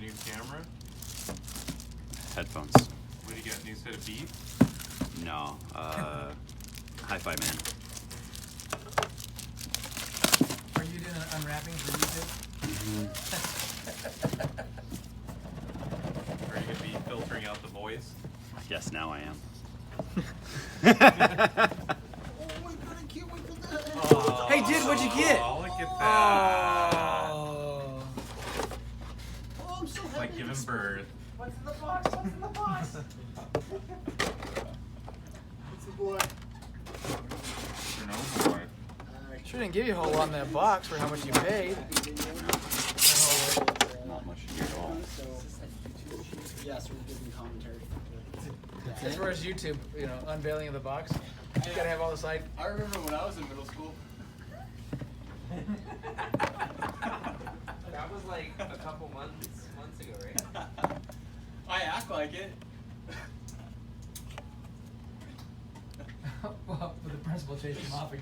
new camera? Headphones. What do you get? New set of beats? No. HiFiMan. Are you doing an unwrapping for YouTube? Are you gonna be filtering out the voice? Yes, now I am. Oh, Hey, dude, what'd you get? Oh, look at that. Oh. Oh, I'm so It's happy. like giving birth. What's in the box? What's in the box? It's the boy. You know, boy. Sure didn't give you a whole lot in that box for how much you paid. Not much to do at all. Yeah, so we're giving commentary. As far as YouTube, you know, unveiling of the box, you gotta have all the side. I remember when I was in middle school. That was like a couple months ago, right? I act like it. Well, the principal chased him off again.